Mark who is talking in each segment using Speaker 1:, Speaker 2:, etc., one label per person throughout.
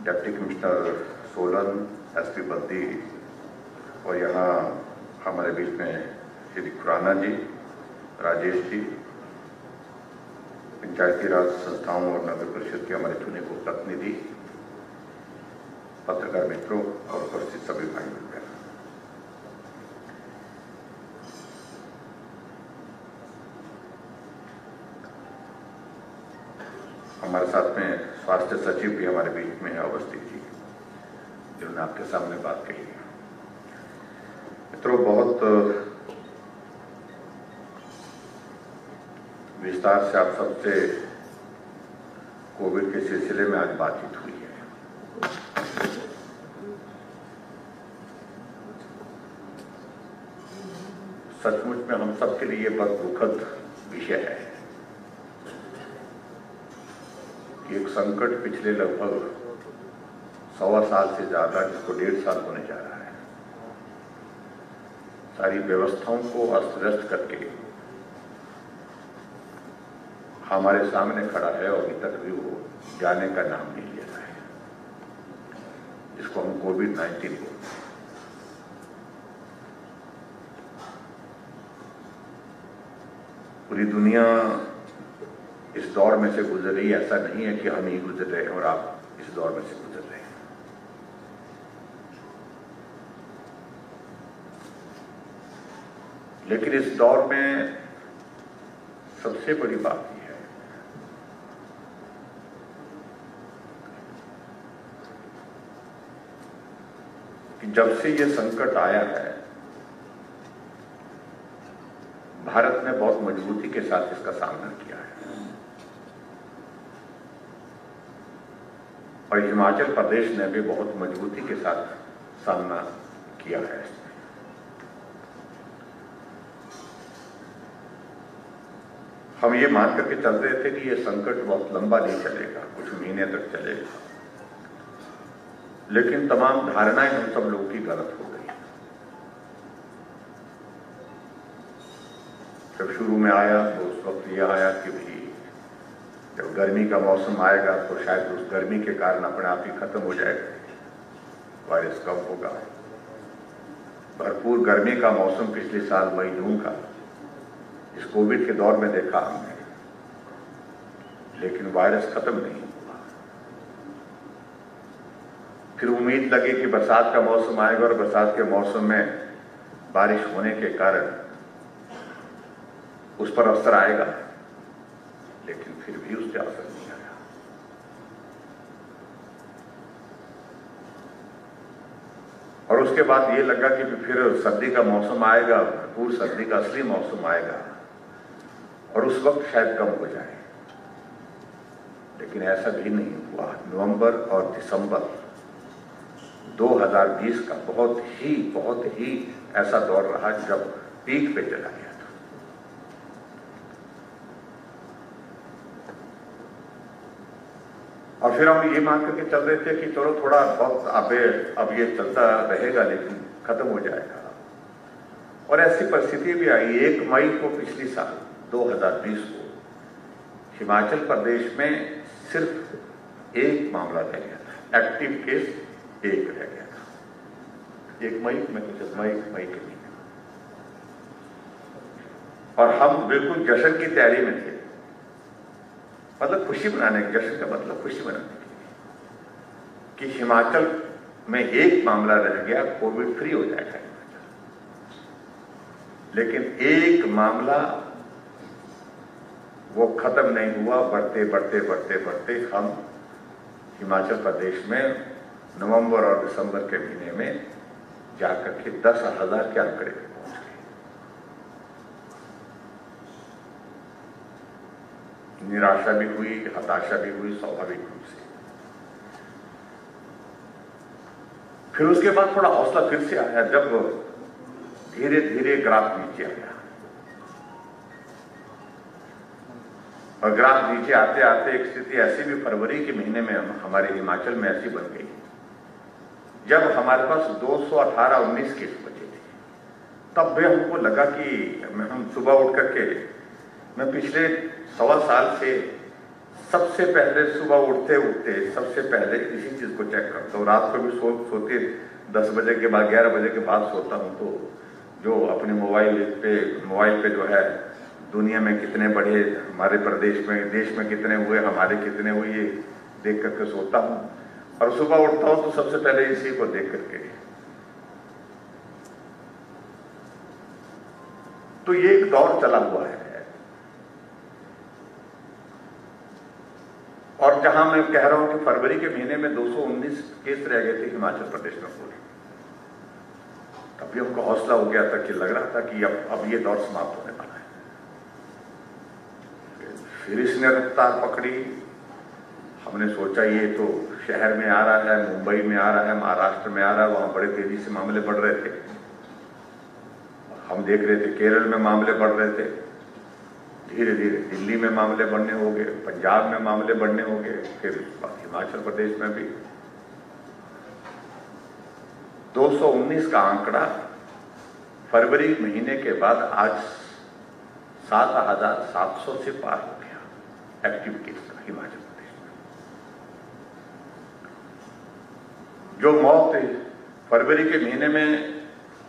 Speaker 1: Deputy commissioner Solan, SP Baddi और यहाँ हमारे बीच में श्री खुराना जी, राजेश जी, पंचायती राज संस्थाओं और नगर परिषद के हमारे चुने हुए प्रतिनिधि, पत्रकार मित्रों और उपस्थित सभी भाई बहन, हमारे साथ में स्वास्थ्य सचिव भी हमारे बीच में है उपस्थित जी, जिन्होंने आपके सामने बात कही है। मित्रों, बहुत विस्तार से आप सबसे कोविड के सिलसिले में आज बातचीत हुई है। सचमुच में हम सबके लिए बहुत दुखद विषय है कि एक संकट पिछले लगभग 1.25 साल से ज्यादा, जिसको 1.5 साल होने जा रहा है, सारी व्यवस्थाओं को अस्त व्यस्त करके हमारे सामने खड़ा है और अभी तक भी वो जाने का नाम नहीं ले रहा है, जिसको हम कोविड-19 बोलते हैं। पूरी दुनिया इस दौर में से गुजर रही है। ऐसा नहीं है कि हम ही गुजर रहे हैं और आप इस दौर में से गुजर रहे हैं। लेकिन इस दौर में सबसे बड़ी बात यह है कि जब से ये संकट आया है, भारत ने बहुत मजबूती के साथ इसका सामना किया है और हिमाचल प्रदेश ने भी बहुत मजबूती के साथ सामना किया है। हम ये मान करके चल रहे थे कि ये संकट बहुत लंबा नहीं चलेगा, कुछ महीने तक चलेगा, लेकिन तमाम धारणाएं हम सब लोगों की गलत हो गई। जब शुरू में आया तो उस वक्त यह आया कि भाई जब गर्मी का मौसम आएगा तो शायद उस गर्मी के कारण अपने आप ही खत्म हो जाएगा, वायरस कम होगा। भरपूर गर्मी का मौसम पिछले साल मई जून का इस कोविड के दौर में देखा हमने, लेकिन वायरस खत्म नहीं हुआ। फिर उम्मीद लगी कि बरसात का मौसम आएगा और बरसात के मौसम में बारिश होने के कारण उस पर असर आएगा, लेकिन फिर भी उससे असर नहीं आया। और उसके बाद ये लगा कि फिर सर्दी का मौसम आएगा, भरपूर सर्दी का असली मौसम आएगा और उस वक्त शायद कम हो जाए, लेकिन ऐसा भी नहीं हुआ। नवंबर और दिसंबर 2020 का बहुत ही ऐसा दौर रहा जब पीक पे चला गया था। और फिर हम ये मान करके चल रहे थे कि चलो थोड़ा बहुत अब ये चलता रहेगा, लेकिन खत्म हो जाएगा। और ऐसी परिस्थिति भी आई। 1 मई को पिछली साल 2020 को हिमाचल प्रदेश में सिर्फ 1 मामला रह गया था, एक्टिव केस 1 रह गया था। 1 मई में मई के महीने, और हम बिल्कुल जश्न की तैयारी में थे, मतलब खुशी मनाने की। जश्न का मतलब खुशी मनाने की कि हिमाचल में 1 मामला रह गया, कोविड फ्री हो जाएगा हिमाचल। लेकिन 1 मामला वो खत्म नहीं हुआ। बढ़ते हम हिमाचल प्रदेश में नवंबर और दिसंबर के महीने में जाकर के 10,000 के आंकड़े पे पहुंच गए। निराशा भी हुई, हताशा भी हुई, स्वाभाविक रूप से। फिर उसके बाद थोड़ा हौसला फिर से आया, जब धीरे धीरे ग्राफ नीचे आया। और ग्राफ नीचे आते आते एक स्थिति ऐसी भी फरवरी के महीने में हमारे हिमाचल में ऐसी बन गई जब हमारे पास 218-19 केस बचे थे। तब भी हमको लगा कि हम सुबह उठ करके, मैं पिछले 1.25 साल से सबसे पहले सुबह उठते उठते सबसे पहले इसी चीज को चेक करता हूँ। रात को भी सोते 10 बजे के बाद 11 बजे के बाद सोता हूँ, तो जो अपने मोबाइल पे जो है दुनिया में कितने बढ़े, हमारे प्रदेश में देश में कितने हुए, हमारे कितने हुए, ये देख करके सोता हूँ। और सुबह उठता हूँ तो सबसे पहले इसी को देख करके, तो ये एक दौर चला हुआ है। और जहां मैं कह रहा हूं कि फरवरी के महीने में 219 केस रह गए थे हिमाचल प्रदेश में पूरे, तभी हमको हौसला हो गया था कि लग रहा था कि अब ये दौर समाप्त होने वाला है। फिर इसने रफ्तार पकड़ी। हमने सोचा ये तो शहर में आ रहा है, मुंबई में आ रहा है, महाराष्ट्र में आ रहा है, वहां बड़े तेजी से मामले बढ़ रहे थे। हम देख रहे थे केरल में मामले बढ़ रहे थे, धीरे धीरे दिल्ली में मामले बढ़ने हो गए, पंजाब में मामले बढ़ने हो गए, फिर हिमाचल प्रदेश में भी। 219 का आंकड़ा फरवरी महीने के बाद आज 7,700 से पार हो गया एक्टिव केस का हिमाचल प्रदेश में। जो मौत फरवरी के महीने में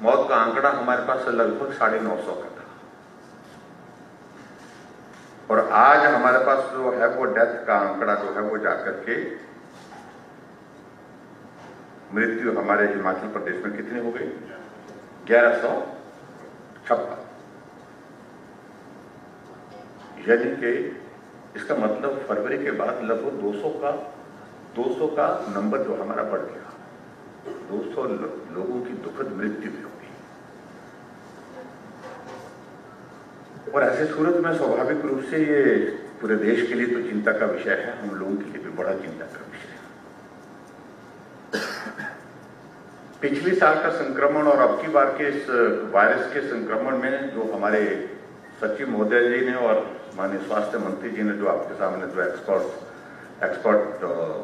Speaker 1: मौत का आंकड़ा हमारे पास लगभग 950 का था, और आज हमारे पास जो है वो डेथ का आंकड़ा जो है वो जाकर के मृत्यु हमारे हिमाचल प्रदेश में कितनी हो गई? 1156। यानी कि इसका मतलब फरवरी के बाद लगभग 200 का नंबर जो हमारा बढ़ गया। 200 लोगों की दुखद मृत्यु भी होगी। और ऐसे सूरत में स्वाभाविक रूप से ये पूरे देश के लिए तो चिंता का विषय है, हम लोगों के लिए भी बड़ा चिंता का विषय है। पिछले साल का संक्रमण और अब की बार के इस वायरस के संक्रमण में जो हमारे सचिव महोदय जी ने और माननीय स्वास्थ्य मंत्री जी ने जो आपके सामने जो एक्सपर्ट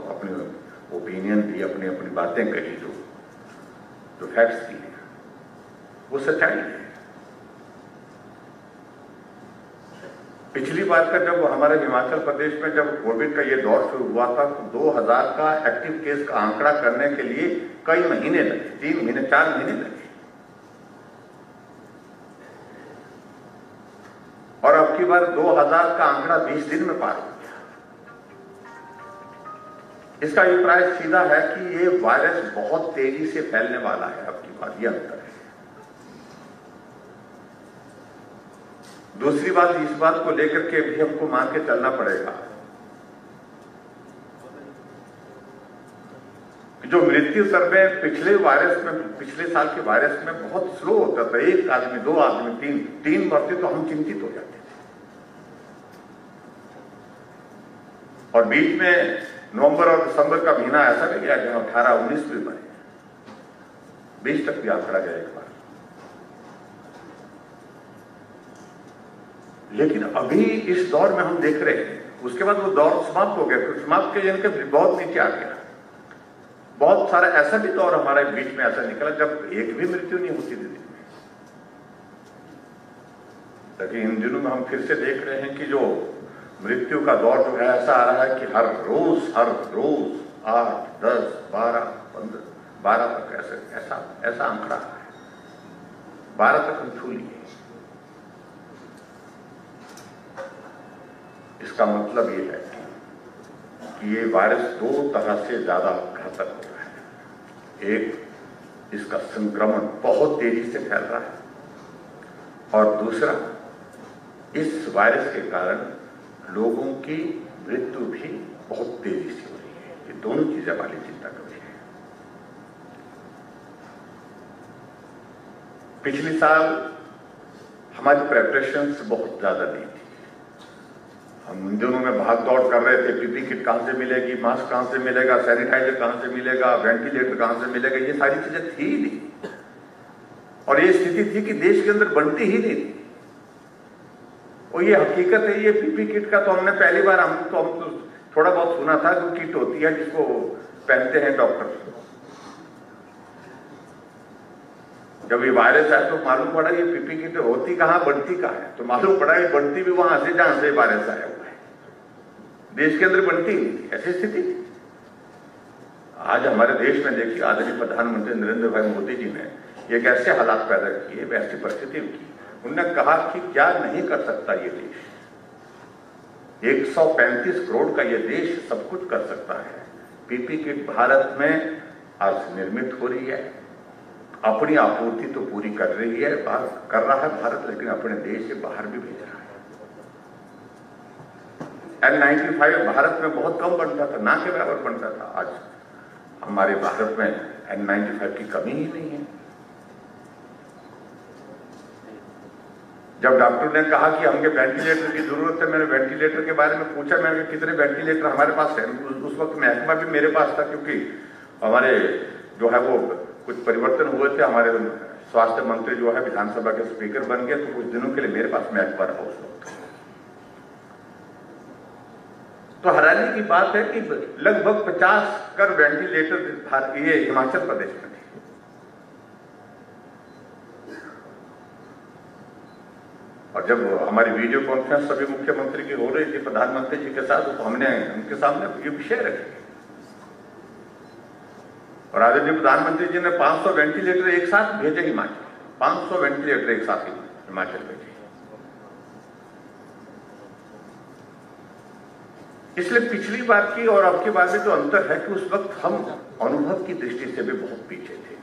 Speaker 1: अपनी ओपिनियन दी, अपनी अपनी बातें कही, जो फैक्ट्स दी, वो सच्चाई है। पिछली बार का जब हमारे हिमाचल प्रदेश में जब कोविड का ये दौर शुरू हुआ था तो 2000 का एक्टिव केस का आंकड़ा करने के लिए कई महीने लगे, 3 महीने 4 महीने लगे। और अब की बार 2000 का आंकड़ा 20 दिन में पार हो गया। इसका अभिप्राय सीधा है कि ये वायरस बहुत तेजी से फैलने वाला है। अब की बार यह अंतर है। दूसरी बात, इस बात को लेकर के भी हमको मान के चलना पड़ेगा कि जो मृत्यु दर में पिछले साल के वायरस में बहुत स्लो होता था, 1 आदमी 2 आदमी 3 मरते तो हम चिंतित हो जाते थे। और बीच में नवंबर और दिसंबर का महीना ऐसा भी गया जहां 18-19 भी मरे, 20 तक भी आंकड़ा गया एक बार। लेकिन अभी इस दौर में हम देख रहे हैं, उसके बाद वो दौर समाप्त हो गया। फिर समाप्त के यानी कि बहुत नीचे आ गया। बहुत सारा ऐसा भी दौर हमारे बीच में ऐसा निकला जब एक भी मृत्यु नहीं होती थी। लेकिन इन दिनों में हम फिर से देख रहे हैं कि जो मृत्यु का दौर जो है ऐसा आ रहा है कि हर रोज 8, 10, 12 तक ऐसा आंकड़ा है। 12 तक हम छू लिए। इसका मतलब ये है कि ये वायरस 2 तरह से ज्यादा घातक हो रहा है। एक, इसका संक्रमण बहुत तेजी से फैल रहा है, और दूसरा, इस वायरस के कारण लोगों की मृत्यु भी बहुत तेजी से हो रही है। ये दोनों चीजें वाली चिंता का विषय है। पिछले साल हमारी प्रेपरेशंस बहुत ज्यादा नहीं थी। हम इन दिनों में भाग दौड़ कर रहे थे, पीपी किट कहां से मिलेगी, मास्क कहां से मिलेगा, सैनिटाइजर कहां से मिलेगा, वेंटिलेटर कहां से मिलेगा, ये सारी चीजें थी ही नहीं। और ये स्थिति थी कि देश के अंदर बनती ही नहीं थी। और ये हकीकत है, ये पीपी किट का तो हमने पहली बार हम तो थोड़ा बहुत सुना था कि किट होती है जिसको पहनते हैं डॉक्टर। जब ये वायरस आया तो मालूम पड़ा ये पीपी किट होती कहां, बनती कहां है, तो मालूम पड़ा ये बनती भी वहां से जहां से वायरस आया हुआ है। देश के अंदर बनती ही नहीं थी, ऐसी स्थिति थी। आज हमारे देश में देखिए आदरणीय प्रधानमंत्री नरेंद्र भाई मोदी जी ने एक ऐसे हालात पैदा किए, ऐसी परिस्थिति की। उन्होंने कहा कि क्या नहीं कर सकता ये देश, 135 करोड़ का ये देश सब कुछ कर सकता है। पीपी किट भारत में आज निर्मित हो रही है, अपनी आपूर्ति तो पूरी कर रही है, कर रहा है भारत, लेकिन अपने देश से बाहर भी भेज रहा है। N95 भारत में बहुत कम बनता था, ना के बराबर बनता था। आज हमारे भारत में N95 की कमी ही नहीं है। जब डॉक्टर ने कहा कि हमें वेंटिलेटर की जरूरत है, मैंने वेंटिलेटर के बारे में पूछा, मैंने कितने वेंटिलेटर हमारे पास है। उस वक्त महकमा भी मेरे पास था, क्योंकि हमारे जो है वो कुछ परिवर्तन हुए थे। हमारे स्वास्थ्य मंत्री जो है विधानसभा के स्पीकर बन गए, तो कुछ दिनों के लिए मेरे पास महकमा रहा उस वक्त। तो हैरानी की बात है कि लगभग 50 कर वेंटिलेटर ये हिमाचल प्रदेश में थे। और जब हमारी वीडियो कॉन्फ्रेंस सभी मुख्यमंत्री की हो रही थी प्रधानमंत्री जी के साथ, तो हमने उनके सामने ये विषय रखे और आदरणीय प्रधानमंत्री जी ने 500 वेंटिलेटर एक साथ भेजे हिमाचल। 500 वेंटिलेटर एक साथ हिमाचल भेजे। इसलिए पिछली बार की और अब की बार में जो अंतर है कि उस वक्त हम अनुभव की दृष्टि से भी बहुत पीछे थे,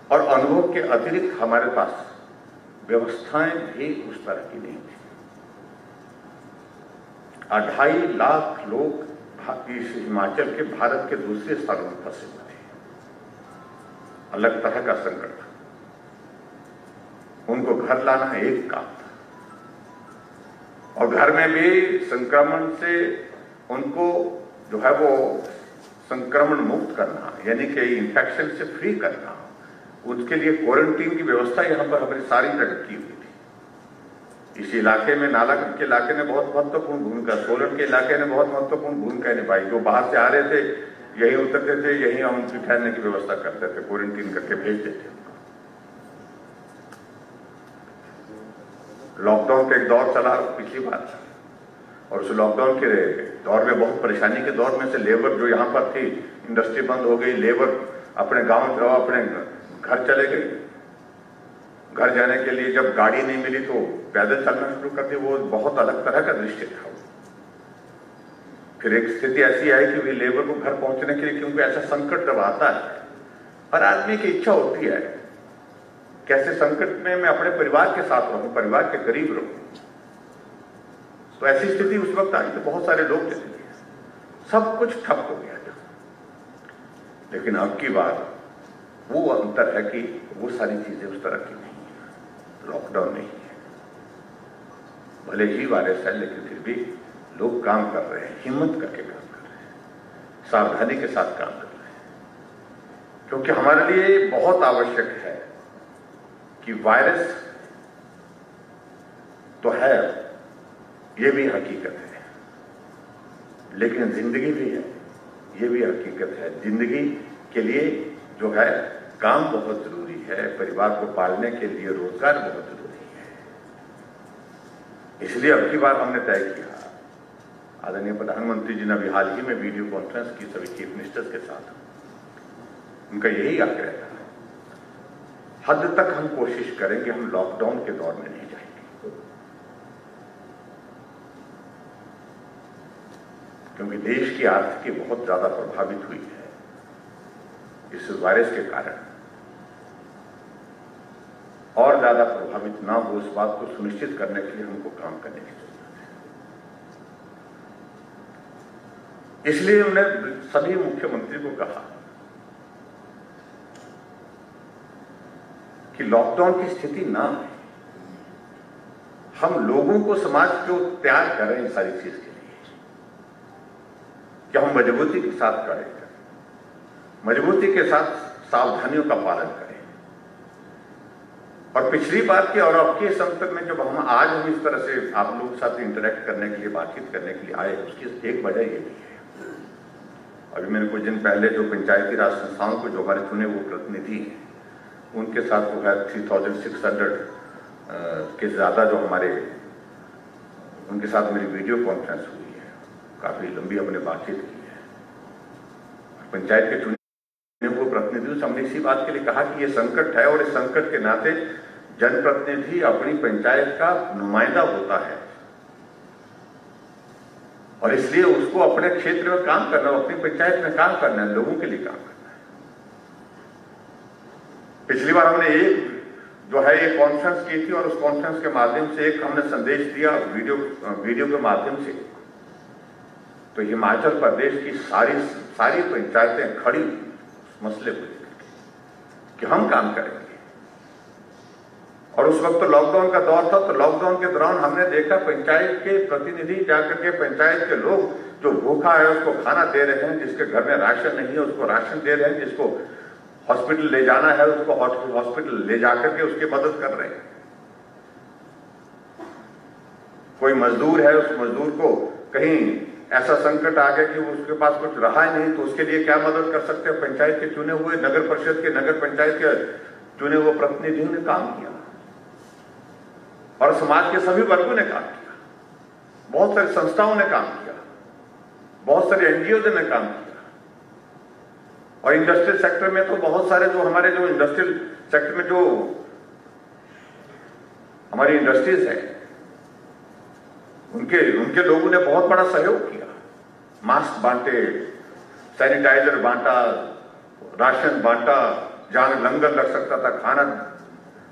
Speaker 1: और अनुभव के अतिरिक्त हमारे पास व्यवस्थाएं भी उस तरह की नहीं थी। 2.5 लाख लोग इस हिमाचल के भारत के दूसरे स्थानों में फंसे हुए थे। अलग तरह का संकट था। उनको घर लाना एक काम था, और घर में भी संक्रमण से उनको जो है वो संक्रमण मुक्त करना, यानी कि इन्फेक्शन से फ्री करना, उसके लिए क्वारंटीन की व्यवस्था यहां पर हमारी सारी जगह की हुई थी। इस इलाके में नालागढ़ के इलाके ने बहुत महत्वपूर्ण भूमिका, सोलन के इलाके ने बहुत महत्वपूर्ण भूमिका निभाई। जो बाहर से आ रहे थे यही उतरते थे, यही हम उनकी ठहरने की व्यवस्था करते थे, क्वारंटीन करके भेज देते। लॉकडाउन का एक दौर चला पिछली बार, और उस लॉकडाउन के दौर में बहुत परेशानी के दौर में से लेबर जो यहां पर थी, इंडस्ट्री बंद हो गई, लेबर अपने गांव अपने घर चले गए। घर जाने के लिए जब गाड़ी नहीं मिली तो पैदल चलना शुरू कर दिया। वो बहुत अलग तरह का दृश्य था। फिर एक स्थिति ऐसी आई कि लेबर को घर पहुंचने के लिए, क्योंकि ऐसा संकट जब आता है, हर आदमी की इच्छा होती है कैसे संकट में मैं अपने परिवार के साथ रहूं, परिवार के करीब रहूं। तो ऐसी स्थिति उस वक्त आई तो बहुत सारे लोग चले गए, सब कुछ ठप हो गया था। लेकिन अब की बार वो अंतर है कि वो सारी चीजें उस तरह की नहीं है, लॉकडाउन नहीं है। भले ही वायरस है, लेकिन फिर भी लोग काम कर रहे हैं, हिम्मत करके काम कर रहे हैं, सावधानी के साथ काम कर रहे हैं, क्योंकि हमारे लिए बहुत आवश्यक है कि वायरस तो है, ये भी हकीकत है, लेकिन जिंदगी भी है, ये भी हकीकत है। जिंदगी के लिए जो है काम बहुत जरूरी है, परिवार को पालने के लिए रोजगार बहुत जरूरी है। इसलिए अब की बार हमने तय किया, आदरणीय प्रधानमंत्री जी ने अभी हाल ही में वीडियो कॉन्फ्रेंस की सभी चीफ मिनिस्टर्स के साथ, उनका यही आग्रह था, हद तक हम कोशिश करेंगे हम लॉकडाउन के दौर में नहीं जाएंगे, क्योंकि देश की आर्थिकी बहुत ज्यादा प्रभावित हुई है इस वायरस के कारण। और ज्यादा प्रभावित ना हो, इस बात को सुनिश्चित करने के लिए हमको काम करने की जरूरत है। इसलिए उन्होंने सभी मुख्यमंत्री को कहा कि लॉकडाउन की स्थिति ना आए, हम लोगों को, समाज को तैयार करें इस सारी चीज के लिए, कि हम मजबूती के साथ करें, मजबूती के साथ सावधानियों का पालन करें। और पिछली बार के और अब के संकट में जब हम इस तरह से आप लोगों के साथ इंटरेक्ट करने के लिए, बातचीत करने के लिए आए, उसकी एक वजह ये भी है। अभी मैंने कुछ दिन पहले जो पंचायती राज संस्थाओं को जो हमारे चुने वो प्रतिनिधि हैं, उनके साथ जो है 3600 के ज्यादा जो हमारे, उनके साथ मेरी वीडियो कॉन्फ्रेंस हुई है। काफी लंबी हमने बातचीत की है। पंचायत के चुने हुए प्रतिनिधियों से हमने इसी बात के लिए कहा कि ये संकट है और इस संकट के नाते जनप्रतिनिधि अपनी पंचायत का नुमाइंदा होता है और इसलिए उसको अपने क्षेत्र में काम करना, अपनी पंचायत में काम करना है, लोगों के लिए काम करना है। पिछली बार हमने एक कॉन्फ्रेंस की थी और उस कॉन्फ्रेंस के माध्यम से एक हमने संदेश दिया वीडियो के माध्यम से, तो हिमाचल प्रदेश की सारी पंचायतें खड़ी उस मसले को लेकर कि हम काम करेंगे। और उस वक्त तो लॉकडाउन का दौर था, तो लॉकडाउन के दौरान हमने देखा पंचायत के प्रतिनिधि जाकर के पंचायत के लोग जो भूखा है उसको खाना दे रहे हैं, जिसके घर में राशन नहीं है उसको राशन दे रहे हैं, जिसको हॉस्पिटल ले जाना है उसको हॉस्पिटल ले जाकर के उसकी मदद कर रहे हैं। कोई मजदूर है, उस मजदूर को कहीं ऐसा संकट आ गया कि उसके पास कुछ रहा ही नहीं, तो उसके लिए क्या मदद कर सकते हैं? पंचायत के चुने हुए नगर परिषद के, नगर पंचायत के चुने हुए प्रतिनिधियों ने काम किया और समाज के सभी वर्गों ने काम किया, बहुत सारी संस्थाओं ने काम किया, बहुत सारे एनजीओ ने काम किया। और इंडस्ट्रियल सेक्टर में तो बहुत सारे हमारे इंडस्ट्रियल सेक्टर में जो हमारी इंडस्ट्रीज है उनके लोगों ने बहुत बड़ा सहयोग किया। मास्क बांटे, सैनिटाइजर बांटा, राशन बांटा, जहां लंगर लग सकता था, खाना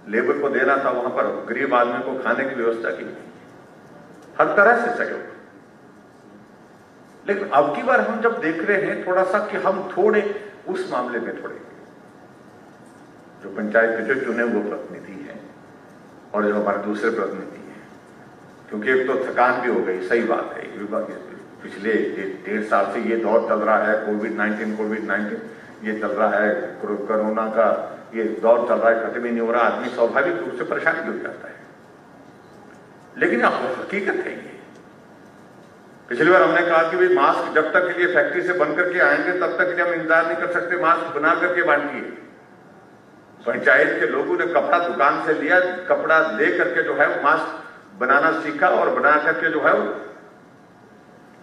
Speaker 1: लेबर को देना था, वहां पर गरीब आदमी को खाने की व्यवस्था की, हर तरह से सहयोग। लेकिन अब की बार हम जब देख रहे हैं थोड़ा सा कि हम थोड़े उस मामले में थोड़े जो पंचायत के जो चुने हुए प्रतिनिधि हैं और जो हमारे दूसरे प्रतिनिधि हैं, क्योंकि एक तो थकान भी हो गई, सही बात है, पिछले 1.5 साल से ये दौर चल रहा है, कोविड-19 ये चल रहा है, कोरोना का ये दौर चल रहा है, खत्म ही नहीं हो रहा, आदमी स्वाभाविक रूप से परेशान भी हो जाता है। लेकिन हकीकत है ये। पिछली बार हमने कहा कि भाई मास्क जब तक के लिए फैक्ट्री से बन करके आएंगे तब तक के लिए हम इंतजार नहीं कर सकते, मास्क बना करके बांटिए। पंचायत के लोगों ने कपड़ा दुकान से लिया, कपड़ा ले करके मास्क बनाना सीखा और बना करके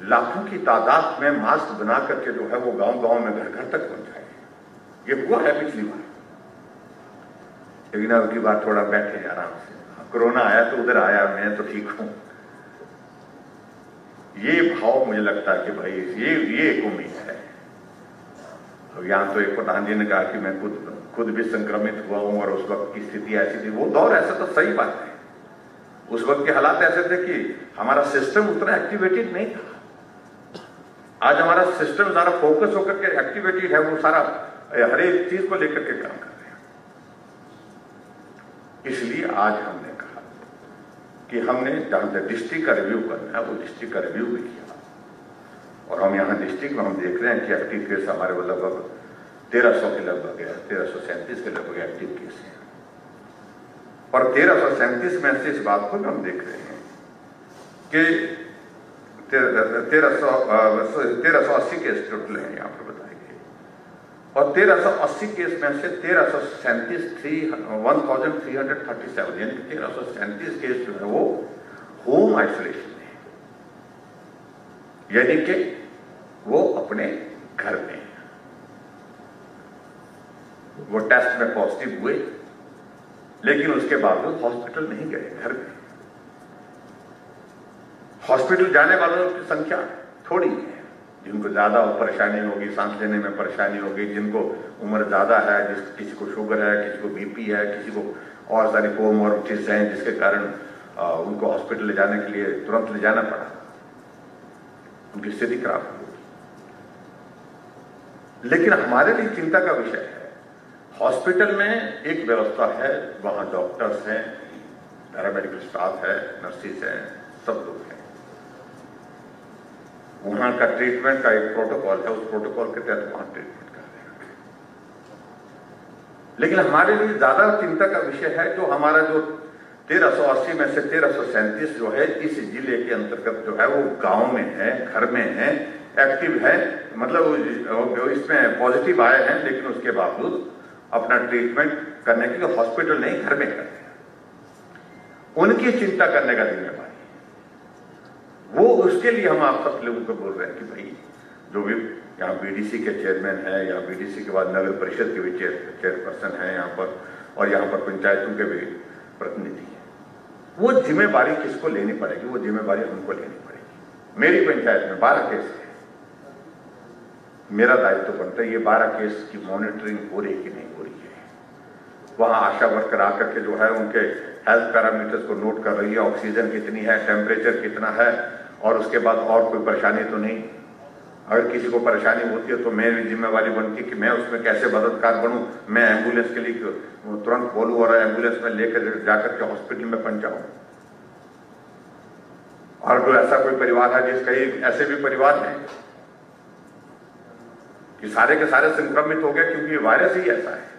Speaker 1: लाखों की तादाद में मास्क बना करके वो गांव-गांव में घर घर तक पहुंचाए। ये हुआ है पिछली बार, लेकिन अब की बार थोड़ा बैठे आराम से। कोरोना आया तो उधर आया, मैं तो ठीक हूं, ये भाव मुझे लगता है कि भाई ये एक उम्मीद है। अब यहां तो एक प्रधान जी ने कहा कि मैं खुद भी संक्रमित हुआ हूं और उस वक्त की स्थिति ऐसी थी, वो दौर ऐसा तो सही बात है, उस वक्त के हालात ऐसे थे कि हमारा सिस्टम उतना एक्टिवेटेड नहीं था। आज हमारा सिस्टम सारा फोकस होकर के एक्टिवेटेड है, वो सारा हर एक चीज को लेकर के काम कर रहे हैं। इसलिए आज हमने कहा कि हमने जहां तक डिस्ट्रिक्ट का रिव्यू करना है वो डिस्ट्रिक्ट का रिव्यू भी किया, और हम यहाँ डिस्ट्रिक्ट में हम देख रहे हैं कि एक्टिव केस हमारे लगभग 1300 के लगभग है, 1337 के लगभग एक्टिव केस है। और 1337 में से इस बात को हम देख रहे हैं कि 1380 केस टोटल है यहाँ पर बताए गए, और 1380 केस में से 1337 यानी कि 1337 केस जो है वो होम आइसोलेशन है, यानी कि वो अपने घर में, वो टेस्ट में पॉजिटिव हुए लेकिन उसके बावजूद हॉस्पिटल नहीं गए, घर में। हॉस्पिटल जाने वालों की संख्या थोड़ी है, जिनको ज्यादा परेशानी होगी, सांस लेने में परेशानी होगी, जिनको उम्र ज्यादा है, किसी को शुगर है, किसी को बीपी है, किसी को और सारी कोमॉर्बिडिटीज हैं जिसके कारण उनको हॉस्पिटल ले जाने के लिए तुरंत ले जाना पड़ा, उनकी स्थिति खराब होगी। लेकिन हमारे लिए चिंता का विषय है, हॉस्पिटल में एक व्यवस्था है, वहां डॉक्टर्स हैं, पैरामेडिकल स्टाफ है, नर्सिस हैं, सब लोग हैं, वहां का ट्रीटमेंट का एक प्रोटोकॉल है, उस प्रोटोकॉल के तहत वहां ट्रीटमेंट कर रहे हैं। लेकिन हमारे लिए ज्यादा चिंता का विषय है जो हमारा 1380 में से 1337 जो है इस जिले के अंतर्गत जो है वो गांव में है, घर में है, एक्टिव है, मतलब इसमें पॉजिटिव आए हैं लेकिन उसके बावजूद अपना ट्रीटमेंट करने के लिए हॉस्पिटल नहीं घर में करते हैं। उनकी चिंता करने का जिम्मेवारी, वो उसके लिए हम आप सब लोगों को बोल रहे हैं कि भाई जो भी यहाँ बीडीसी के चेयरमैन है या बीडीसी के बाद नगर परिषद के भी चेयरपर्सन है यहाँ पर, और यहाँ पर पंचायतों के भी प्रतिनिधि हैं, वो जिम्मेवारी किसको लेनी पड़ेगी? वो जिम्मेवारी हमको लेनी पड़ेगी। मेरी पंचायत में 12 केस है, मेरा दायित्व बनता है ये 12 केस की मॉनिटरिंग हो रही कि नहीं हो रही है। वहां आशा वर्कर आकर के जो है उनके हेल्थ पैरामीटर्स को नोट कर रही है, ऑक्सीजन कितनी है, टेम्परेचर कितना है, और उसके बाद और कोई परेशानी तो नहीं। अगर किसी को परेशानी होती है तो मेरी जिम्मेवारी बनती है कि मैं उसमें कैसे मददगार बनूं, मैं एम्बुलेंस के लिए तुरंत बोलूं और एम्बुलेंस में लेकर जाकर के हॉस्पिटल में पहुंचाऊं। और कोई ऐसा कोई परिवार है जिसका ऐसे भी परिवार है कि सारे के सारे संक्रमित हो गए क्योंकि वायरस ही ऐसा है,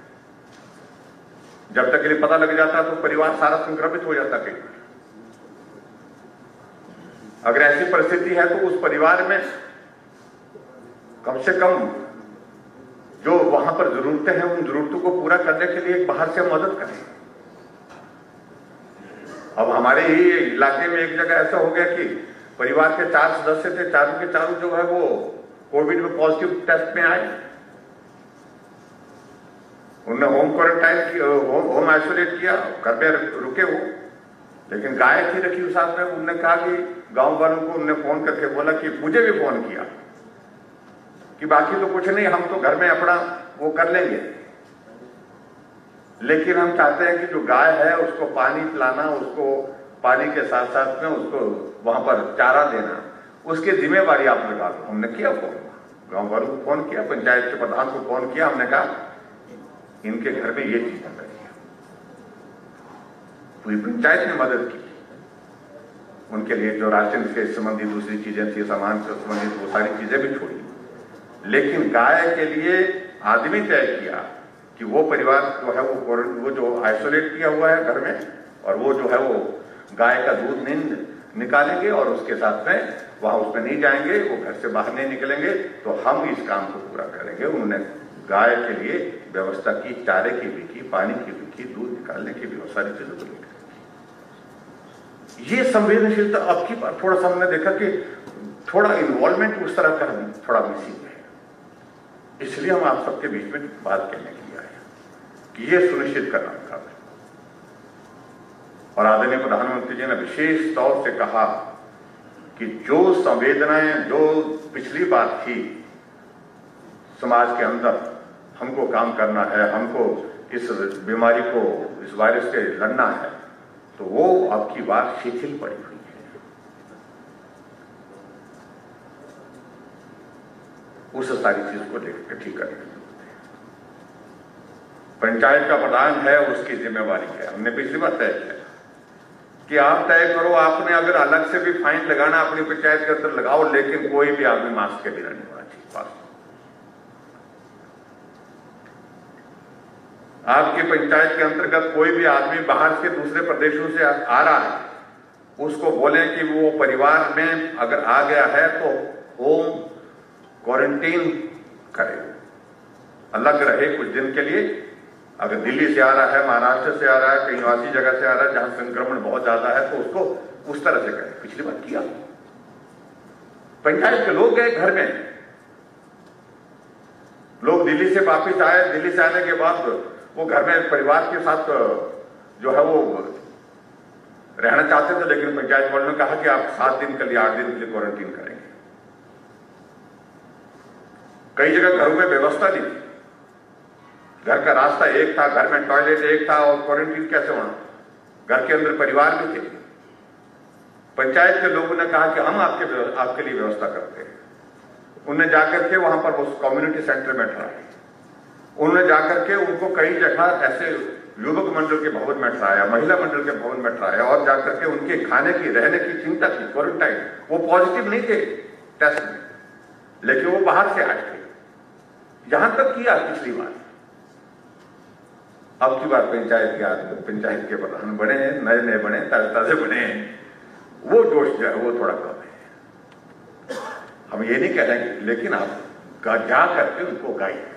Speaker 1: जब तक ये पता लग जाता तो परिवार सारा संक्रमित हो जाता कहीं। अगर ऐसी परिस्थिति है तो उस परिवार में कम से कम जो वहां पर जरूरतें हैं उन जरूरतों को पूरा करने के लिए बाहर से मदद करें। अब हमारे ही इलाके में एक जगह ऐसा हो गया कि परिवार के 4 सदस्य थे, चारों के चारों जो है वो कोविड में पॉजिटिव टेस्ट में आए। उन्होंने होम क्वारंटाइन किया, होम आइसोलेट किया, घर में रुके हो, लेकिन गाय थी रखी उस साथ में। उन्होंने कहा कि गांव वालों को उन्होंने फोन करके बोला कि मुझे भी फोन किया कि बाकी तो कुछ नहीं, हम तो घर में अपना वो कर लेंगे, लेकिन हम चाहते हैं कि जो गाय है उसको पानी पिलाना, उसको पानी के साथ साथ में उसको वहां पर चारा देना, उसकी जिम्मेवारी आप लगा दो। हमने किया फोन, गांव वालों को फोन किया, पंचायत के प्रधान को फोन किया, हमने कहा इनके घर में ये चीजें करिए। पूरी पंचायत ने मदद की, उनके लिए जो राशन से संबंधित दूसरी चीजें थी, सामान से संबंधित वो सारी चीजें भी छोड़ी, लेकिन गाय के लिए आदमी तय किया कि वो परिवार जो है वो जो आइसोलेट किया हुआ है घर में, और वो जो है वो गाय का दूध नहीं निकालेंगे और उसके साथ में वहां उसमें नहीं जाएंगे, वो घर से बाहर नहीं निकलेंगे, तो हम इस काम को पूरा करेंगे। उन्होंने गाय के लिए व्यवस्था की, चारे की भी की, पानी की भी की, दूध निकालने की भी, और सारी चीजों को लेकर ये संवेदनशीलता अब की बार थोड़ा सा हमने देखा कि थोड़ा इन्वॉल्वमेंट उस तरह का थोड़ा मिसिंग है। इसलिए हम आप सबके बीच में बात करने के लिए आए कि ये सुनिश्चित करना था। और आदरणीय प्रधानमंत्री जी ने विशेष तौर से कहा कि जो संवेदनाएं जो पिछली बार थी समाज के अंदर, हमको काम करना है, हमको इस बीमारी को, इस वायरस से लड़ना है, तो वो अब की बार शिथिल पड़ी हुई है। उस सारी चीज को लेकर ठीक करने की जरूरत है। पंचायत का प्रधान है, उसकी जिम्मेवारी है। हमने पिछली बार तय किया कि आप तय करो, आपने अगर अलग से भी फाइन लगाना अपनी पंचायत के अंदर लगाओ, लेकिन कोई भी आदमी मास्क के बिना नहीं होना चाहिए पास। आपकी पंचायत के अंतर्गत कोई भी आदमी बाहर से दूसरे प्रदेशों से आ रहा है, उसको बोलें कि वो परिवार में अगर आ गया है तो होम क्वारंटीन करे, अलग रहे कुछ दिन के लिए। अगर दिल्ली से आ रहा है, महाराष्ट्र से आ रहा है, कहीं ऐसी जगह से आ रहा है जहां संक्रमण बहुत ज्यादा है, तो उसको उस तरह से करें। पिछली बार किया, पंचायत के लोग गए घर में, लोग दिल्ली से वापिस आए, दिल्ली से आने के बाद वो घर में परिवार के साथ जो है वो रहना चाहते थे, लेकिन पंचायत वालों ने कहा कि आप 7 दिन के लिए 8 दिन के लिए क्वारंटीन करेंगे। कई जगह घरों में व्यवस्था नहीं थी, घर का रास्ता एक था, घर में टॉयलेट एक था, और क्वारंटीन कैसे होना? घर के अंदर परिवार भी थे। पंचायत के लोगों ने कहा कि हम आपके लिए व्यवस्था करते हैं। उन्होंने जाकर के वहां पर उस कम्युनिटी सेंटर में ठहराए, उन्होंने जाकर के उनको कई जगह ऐसे युवक मंडल के भवन में ठहराया, महिला मंडल के भवन में ठहराया, और जाकर के उनके खाने की, रहने की चिंता की। क्वारंटाइन, वो पॉजिटिव नहीं थे टेस्ट में, लेकिन वो बाहर से आए थे। यहां तक किया पिछली बार। अब की बार पंचायत के आदमी, पंचायत के प्रधान बने हैं, नए बने, ताजे बने हैं, वो जोश जो है वो थोड़ा कम है। हम ये नहीं कह रहे हैं, लेकिन आप जा करके उनको गाइड करें।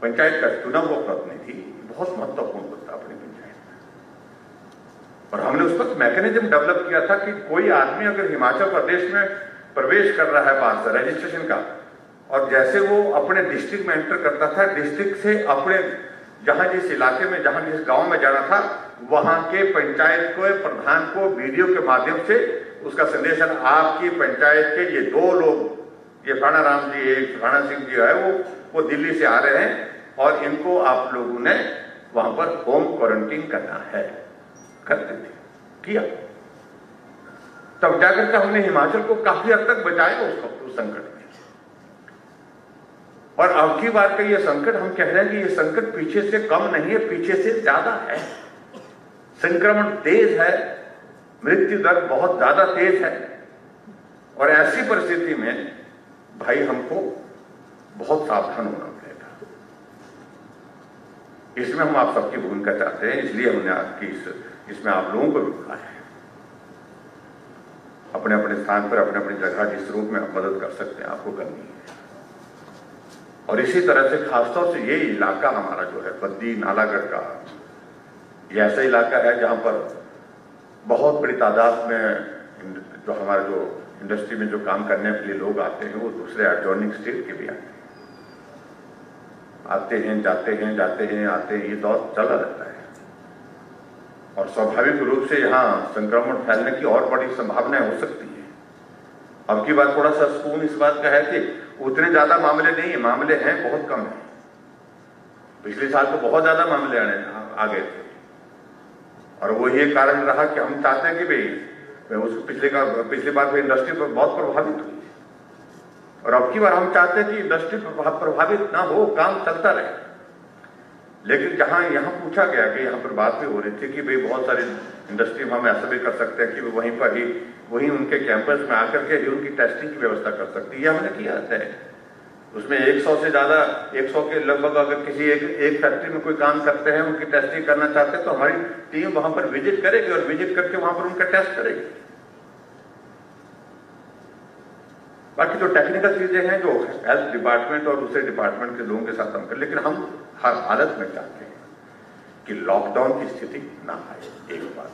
Speaker 1: पंचायत का चुना हुआ प्रतिनिधि बहुत महत्वपूर्ण होता है अपनी पंचायत और हमने उस वक्त मैकेनिज्म डेवलप किया था कि कोई आदमी अगर हिमाचल प्रदेश में प्रवेश कर रहा है बाहर से रजिस्ट्रेशन का, और जैसे वो अपने डिस्ट्रिक्ट में एंटर करता था, डिस्ट्रिक्ट से अपने जहां जिस इलाके में, जहां जिस गांव में जाना था, वहां के पंचायत को प्रधान को वीडियो के माध्यम से उसका संदेश है, आपकी पंचायत के ये 2 लोग, ये फाना राम जी, एक फाना सिंह जी है, वो दिल्ली से आ रहे हैं और इनको आप लोगों ने वहां पर होम क्वारंटीन करना है। करते थे, किया, तब जाकर के हमने हिमाचल को काफी हद तक बचाया उस संकट में। और अब की बार का ये संकट, हम कह रहे हैं कि ये संकट पीछे से कम नहीं है, पीछे से ज्यादा है। संक्रमण तेज है, मृत्यु दर बहुत ज्यादा तेज है, और ऐसी परिस्थिति में भाई हमको बहुत सावधान होना पड़ेगा। इसमें हम आप सबकी भूमिका चाहते हैं, इसलिए हमने आपकी इसमें आप लोगों को भी बुलाया है। अपने अपने स्थान पर, अपने अपनी जगह जिस रूप में आप मदद कर सकते हैं आपको करनी है। और इसी तरह से खासतौर से ये इलाका हमारा जो है बद्दी नालागढ़ का, ये ऐसा इलाका है जहां पर बहुत बड़ी तादाद में जो हमारे जो इंडस्ट्री में जो काम करने के लिए लोग आते हैं, वो दूसरे एडजॉइनिंग स्टेट के भी आते हैं, जाते हैं, आते हैं, ये दौर चला रहता है। और स्वाभाविक रूप से यहाँ संक्रमण फैलने की और बड़ी संभावना हो सकती है। अब की बात थोड़ा सा सुकून इस बात का है कि उतने ज्यादा मामले नहीं है, मामले हैं बहुत कम है। पिछले साल तो बहुत ज्यादा मामले आ गए थे, और वो ये कारण रहा कि हम चाहते हैं कि भाई उसको पिछली बार इंडस्ट्री पर बहुत प्रभावित हुई, और अब की बार हम चाहते हैं कि इंडस्ट्री प्रभावित ना हो, काम चलता रहे। लेकिन जहां यहां पूछा गया कि यहां पर बात भी हो रही थी कि भाई बहुत सारी इंडस्ट्री में हम ऐसा भी कर सकते हैं कि वहीं पर ही, वहीं उनके कैंपस में आकर के ही उनकी टेस्टिंग की व्यवस्था कर सकती है। ये हमने किया है। उसमें 100 से ज्यादा, 100 के लगभग अगर किसी एक फैक्ट्री में कोई काम करते हैं, उनकी टेस्टिंग करना चाहते हैं, तो हमारी टीम वहां पर विजिट करेगी और विजिट करके वहां पर उनका टेस्ट करेगी। बाकी जो टेक्निकल चीजें हैं जो हेल्थ डिपार्टमेंट और दूसरे डिपार्टमेंट के लोगों के साथ हम कर, लेकिन हम हर हालत में चाहते हैं कि लॉकडाउन की स्थिति ना आए। एक बात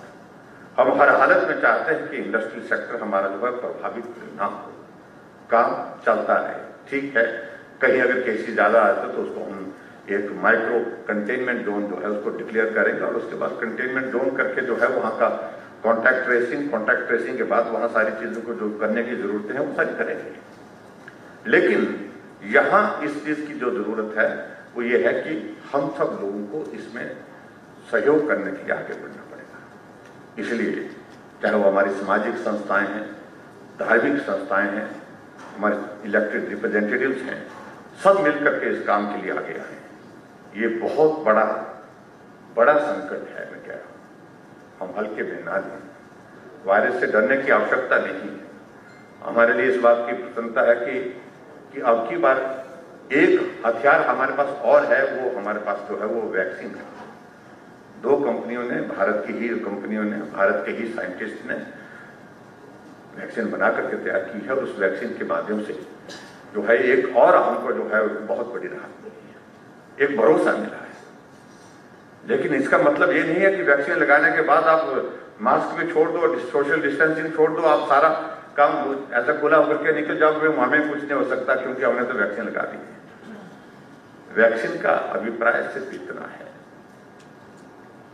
Speaker 1: हम हर हालत में चाहते हैं कि इंडस्ट्रियल सेक्टर हमारा जो है प्रभावित ना हो, काम चलता रहे। ठीक है, कहीं अगर केसेस ज्यादा आते तो उसको हम एक माइक्रो कंटेनमेंट जोन जो है उसको डिक्लेयर करेंगे, और उसके बाद कंटेनमेंट जोन करके जो है वहां का कॉन्टैक्ट ट्रेसिंग के बाद वहां सारी चीजों को जो करने की जरूरतें हैं वो सारी करेंगे। लेकिन यहां इस चीज की जो जरूरत है वो ये है कि हम सब लोगों को इसमें सहयोग करने के लिए आगे बढ़ना पड़ेगा। इसलिए चाहे वो हमारी सामाजिक संस्थाएं हैं, धार्मिक संस्थाएं हैं, हमारे इलेक्टेड रिप्रेजेंटेटिव्स हैं, सब मिलकर के इस काम के लिए आगे आए। ये बहुत बड़ा संकट है, मैं कह रहा हूं, हम हल्के में ना लें। वायरस से डरने की आवश्यकता नहीं है। हमारे लिए इस बात की प्रसन्नता है कि अब की बार एक हथियार हमारे पास और है, वो हमारे पास जो है वो वैक्सीन है। 2 कंपनियों ने, भारत की ही कंपनियों ने, भारत के ही साइंटिस्ट ने वैक्सीन बना करके तैयार की है, और उस वैक्सीन के माध्यम से जो है एक और हमको जो है बहुत बड़ी राहत मिली है, एक भरोसा मिला है। लेकिन इसका मतलब ये नहीं है कि वैक्सीन लगाने के बाद आप मास्क भी छोड़ दो, सोशल डिस्टेंसिंग छोड़ दो, आप सारा काम ऐसा खुला होकर के निकल जाओगे, हमें कुछ नहीं हो सकता क्योंकि हमने तो वैक्सीन लगा दी है। वैक्सीन का अभिप्राय सिर्फ इतना है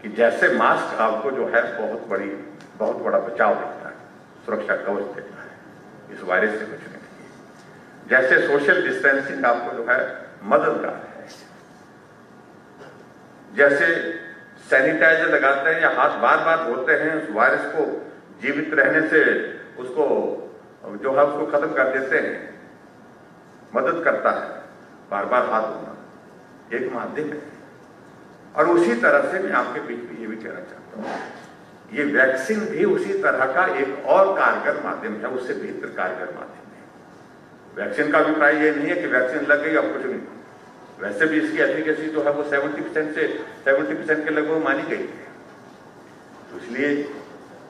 Speaker 1: कि जैसे मास्क आपको जो है बहुत बड़ा बचाव देता है, सुरक्षा कवच देता है इस वायरस से बचने के लिए, जैसे सोशल डिस्टेंसिंग आपको जो है मददगार है, जैसे सैनिटाइजर लगाते हैं या हाथ बार बार धोते हैं, उस वायरस को जीवित रहने से उसको जो है उसको खत्म कर देते हैं, मदद करता है बार बार हाथ धोना, एक माध्यम है। और उसी तरह से मैं आपके बीच में ये भी कहना चाहता हूं, ये वैक्सीन भी उसी तरह का एक और कारगर माध्यम है, उससे बेहतर कारगर माध्यम है। वैक्सीन का अभिप्राय ये नहीं है कि वैक्सीन लग गई अब कुछ नहीं, वैसे भी इसकी एफिकेसी जो है वो 70% के लगभग मानी गई है। तो इसलिए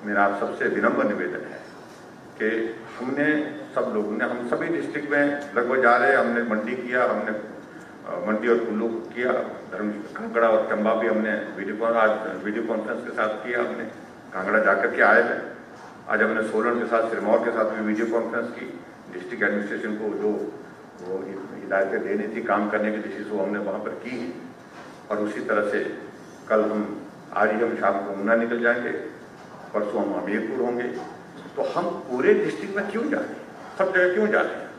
Speaker 1: मेरा आप सबसे विनम्र निवेदन है कि हमने सब लोगों ने, हम सभी डिस्ट्रिक्ट में लगभग जा रहे हैं, हमने मंडी किया, हमने मंडी और कुल्लू किया, कांगड़ा और चंबा भी हमने वीडियो कॉन्फ्रेंस के साथ किया हमने, कांगड़ा जाकर के आए हैं। आज हमने सोलन के साथ, सिरमौर के साथ भी वीडियो कॉन्फ्रेंस की। डिस्ट्रिक्ट एडमिनिस्ट्रेशन को जो वो हिदायतें देनी थी काम करने की दिशा से, वो हमने वहाँ पर की। और उसी तरह से कल आज ही हम शाम को ऊना निकल जाएंगे, परसों हम हमीरपुर होंगे। तो हम पूरे डिस्ट्रिक्ट में क्यों जाए, सब जगह क्यों जाते हैं?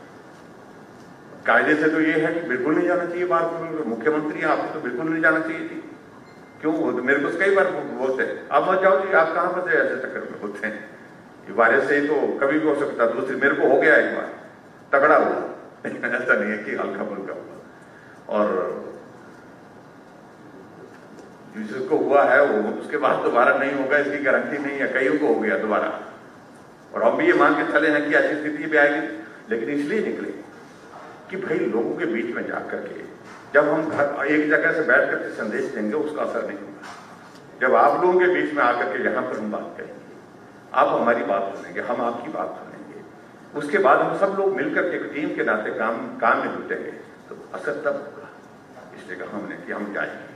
Speaker 1: कायदे से तो ये है कि बिल्कुल नहीं जाना चाहिए बाहर। मुख्यमंत्री आपको तो बिल्कुल नहीं जाना चाहिए थी। क्यों? वो तो मेरे को कई बार बोलते हैं आप मत जाओ जी, आप कहाँ फंसे ऐसे चक्कर में होते हैं। ये वायरस से ही तो कभी भी हो सकता है। दूसरी मेरे को हो गया एक बार, तगड़ा हुआ ऐसा नहीं है कि हल्का फुल्का हुआ। और जिसको हुआ है वो उसके बाद दोबारा नहीं होगा इसकी गारंटी नहीं है। कईयों को हो गया दोबारा, और हम भी ये मान के चले हैं कि ऐसी स्थिति भी आएगी। लेकिन इसलिए निकले कि भाई लोगों के बीच में जाकर के जब हम घर एक जगह से बैठ करके संदेश देंगे उसका असर नहीं होगा। जब आप लोगों के बीच में आकर के यहाँ पर हम बात करेंगे, आप हमारी बात सुनेंगे, हम आपकी बात सुनेंगे, उसके बाद हम सब लोग मिलकर के एक टीम के नाते काम में जुटेंगे, तो असर तब होगा। इसलिए कहा हमने कि हम जाएंगे,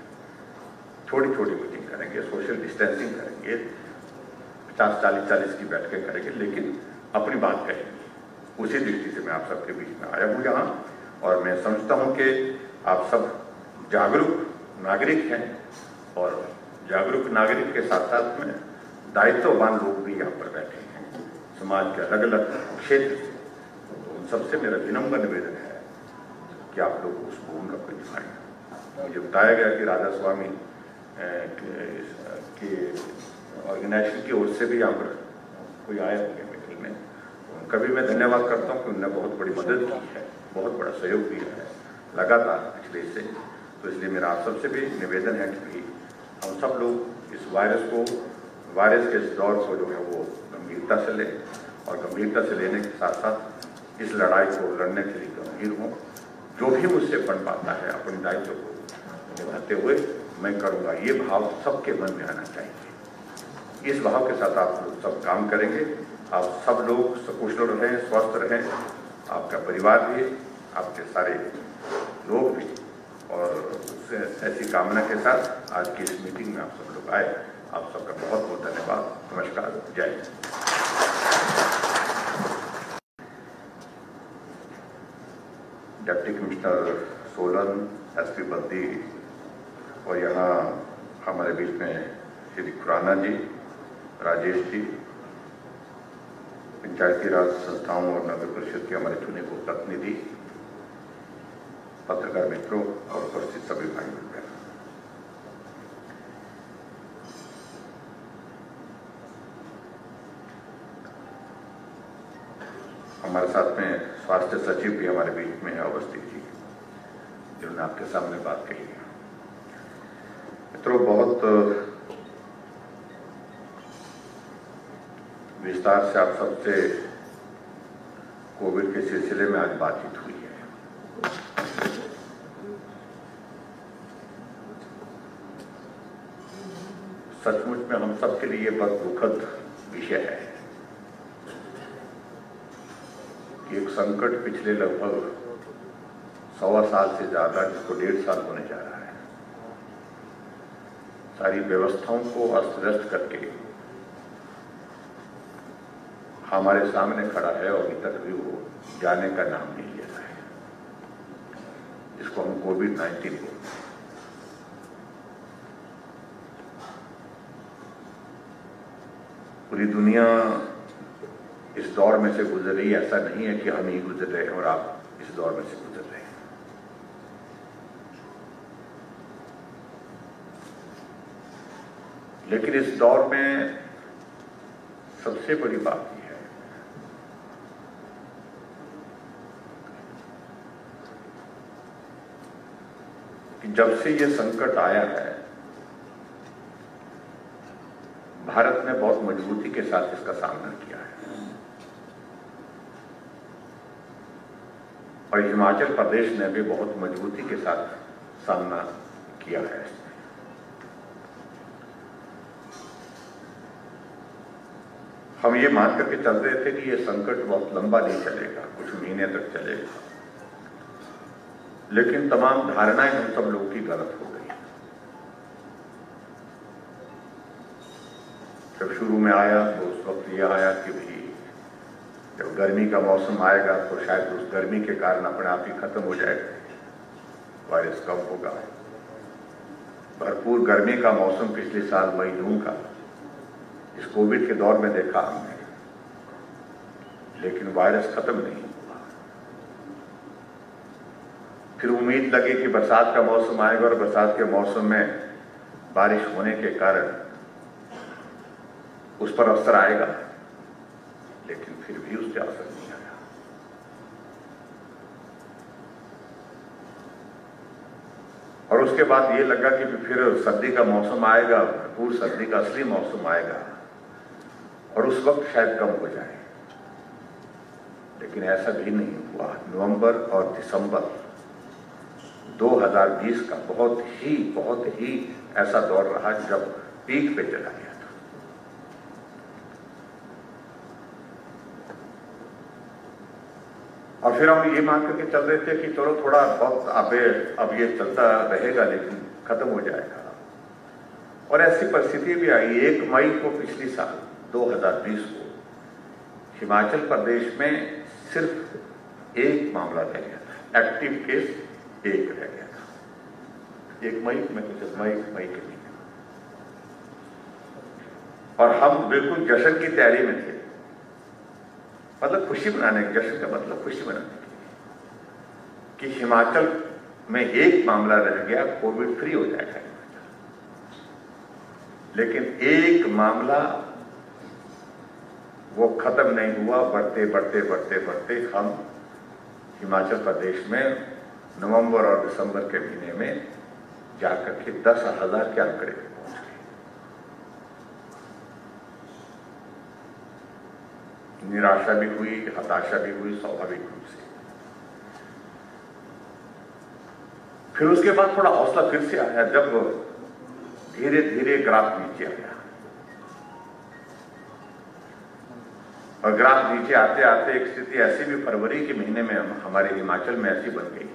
Speaker 1: छोटी छोटी मीटिंग करेंगे, सोशल डिस्टेंसिंग करेंगे, 50-40 की बैठकें करेंगे, लेकिन अपनी बात करेंगे। उसी दृष्टि से मैं आप सबके बीच में आया हूँ यहाँ। और मैं समझता हूँ कि आप सब जागरूक नागरिक हैं, और जागरूक नागरिक के साथ साथ में दायित्ववान लोग भी यहाँ पर बैठे हैं समाज के अलग अलग क्षेत्र से। तो उन सबसे मेरा विनम्र निवेदन है कि आप लोग उस भूमिका को निभाएं। मुझे बताया गया कि राधा स्वामी के ऑर्गेनाइजेशन की ओर से भी यहाँ पर कोई आए होंगे मीटिंग में। उनका भी मैं धन्यवाद करता हूँ कि उन्होंने बहुत बड़ी मदद की है, बहुत बड़ा सहयोग दिया है लगातार पिछले से। तो इसलिए मेरा आप सबसे भी निवेदन है कि हम सब लोग इस वायरस के इस दौर को जो है वो गंभीरता से लें, और गंभीरता से लेने के साथ साथ इस लड़ाई को लड़ने के लिए गंभीर हों। जो भी मुझसे बन पाता है अपने दायित्व को निभाते हुए मैं करूँगा, ये भाव सबके मन में आना चाहिए। इस भाव के साथ आप लोग सब काम करेंगे। आप सब लोग सकुशल रहें, स्वस्थ रहें, आपका परिवार भी, आपके सारे लोग भी। और ऐसी कामना के साथ आज की इस मीटिंग में आप सब लोग आए। आप सबका बहुत बहुत धन्यवाद। नमस्कार, जय Hind. Deputy commissioner Solan, SP Baddi, और यहाँ हमारे बीच में श्री खुराना जी, राजेश जी, पंचायती राज संस्थाओं और नगर परिषद के हमारे चुने हुए प्रतिनिधि, पत्रकार मित्रों और उपस्थित सभी भाई बहन, हमारे साथ में स्वास्थ्य सचिव भी हमारे बीच में है अवस्थी जी, जिन्होंने आपके सामने बात कही है। मित्रों, बहुत विस्तार से आप सबसे कोविड के सिलसिले में आज बातचीत हुई है। सचमुच में हम सबके लिए बहुत दुखद विषय है कि एक संकट पिछले लगभग 1.25 साल से ज्यादा, जिसको 1.5 साल होने जा रहा है, सारी व्यवस्थाओं को अस्त व्यस्त करके हमारे सामने खड़ा है और अभी तक भी वो जाने का नाम नहीं ले रहा है, जिसको हम कोविड-19 बोलते हैं। पूरी दुनिया इस दौर में से गुजर रही है। ऐसा नहीं है कि हम ही गुजर रहे हैं और आप इस दौर में से गुजर रहे हैं। लेकिन इस दौर में सबसे बड़ी बात यह है कि जब से ये संकट आया है, भारत ने बहुत मजबूती के साथ इसका सामना किया है, और हिमाचल प्रदेश ने भी बहुत मजबूती के साथ सामना किया है। हम ये मान करके चल रहे थे कि ये संकट बहुत लंबा नहीं चलेगा, कुछ महीने तक चलेगा, लेकिन तमाम धारणाएं हम सब लोगों की गलत हो गई। जब शुरू में आया तो उस वक्त यह आया कि भाई जब गर्मी का मौसम आएगा तो शायद उस गर्मी के कारण अपने आप ही खत्म हो जाएगा, वायरस कम होगा। भरपूर गर्मी का मौसम पिछले साल मई जून का इस कोविड के दौर में देखा हमने, लेकिन वायरस खत्म नहीं हुआ। फिर उम्मीद लगी कि बरसात का मौसम आएगा और बरसात के मौसम में बारिश होने के कारण उस पर असर आएगा, लेकिन फिर भी उस पर असर नहीं आया। और उसके बाद ये लगा कि फिर सर्दी का मौसम आएगा, भरपूर सर्दी का असली मौसम आएगा और उस वक्त शायद कम हो जाए, लेकिन ऐसा भी नहीं हुआ। नवंबर और दिसंबर 2020 का बहुत ही ऐसा दौर रहा जब पीक पे चला गया था। और फिर हम ये मान करके चल रहे थे कि चलो थोड़ा बहुत अब ये चलता रहेगा, लेकिन खत्म हो जाएगा। और ऐसी परिस्थिति भी आई 1 मई को पिछली साल 2020 को हिमाचल प्रदेश में सिर्फ 1 मामला रह गया था, एक्टिव केस 1 रह गया था। 1 मई में कुछ मई के महीने, और हम बिल्कुल जश्न की तैयारी में थे, मतलब खुशी मनाने, जश्न का मतलब खुशी मनाने की कि हिमाचल में 1 मामला रह गया, कोविड फ्री हो जाएगा हिमाचल। लेकिन 1 मामला वो खत्म नहीं हुआ, बढ़ते हम हिमाचल प्रदेश में नवंबर और दिसंबर के महीने में जाकर के 10,000 के आंकड़े पे पहुंच गए। निराशा भी हुई, हताशा भी हुई, स्वाभाविक रूप से। फिर उसके बाद थोड़ा हौसला फिर से आया जब धीरे धीरे ग्राफ नीचे आया, और ग्राफ नीचे आते आते एक स्थिति ऐसी भी फरवरी के महीने में हमारे हिमाचल में ऐसी बन गई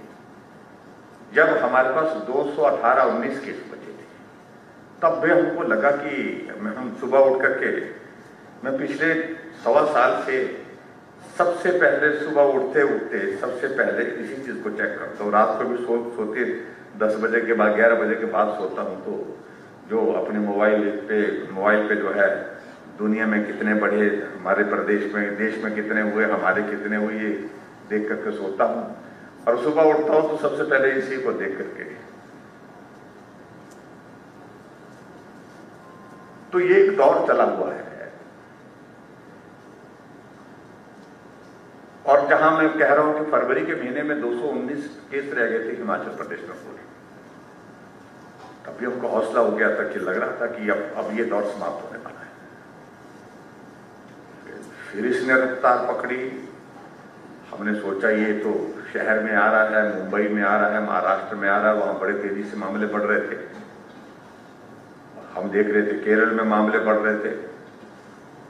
Speaker 1: जब हमारे पास 218-19 केस बचे थे। तब भी हमको लगा कि हम सुबह उठ करके, मैं पिछले 1.25 साल से सबसे पहले सुबह उठते सबसे पहले इसी चीज को चेक करता हूँ। रात को भी सोते 10 बजे के बाद 11 बजे के बाद सोता हूँ, तो जो अपने मोबाइल पे जो है दुनिया में कितने बढ़े, हमारे प्रदेश में देश में कितने हुए, हमारे कितने हुए, ये देख करके सोता हूँ। और सुबह उठता हूं तो सबसे पहले इसी को देख करके, तो ये एक दौर चला हुआ है। और जहां मैं कह रहा हूं कि फरवरी के महीने में 219 केस रह गए थे हिमाचल प्रदेश में पूरे, तभी हमको हौसला हो गया था कि लग रहा था कि अब ये दौर समाप्त होने वाला है। फिर इसने रफ्तार पकड़ी। हमने सोचा ये तो शहर में आ रहा है, मुंबई में आ रहा है, महाराष्ट्र में आ रहा है, वहां बड़े तेजी से मामले बढ़ रहे थे। हम देख रहे थे केरल में मामले बढ़ रहे थे,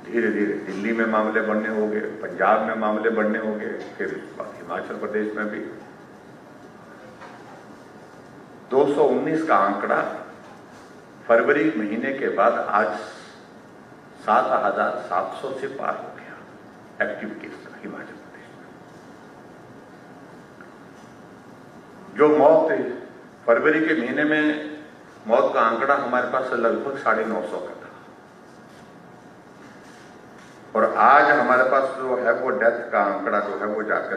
Speaker 1: धीरे धीरे दिल्ली में मामले बढ़ने हो गए, पंजाब में मामले बढ़ने हो गए, फिर हिमाचल प्रदेश में भी 219 का आंकड़ा फरवरी महीने के बाद आज 7,700 से पार हो गया एक्टिव केस का हिमाचल प्रदेश में। जो मौत फरवरी के महीने में मौत का आंकड़ा हमारे पास लगभग 950 का था, और आज हमारे पास जो है वो डेथ का आंकड़ा जो है वो जाकर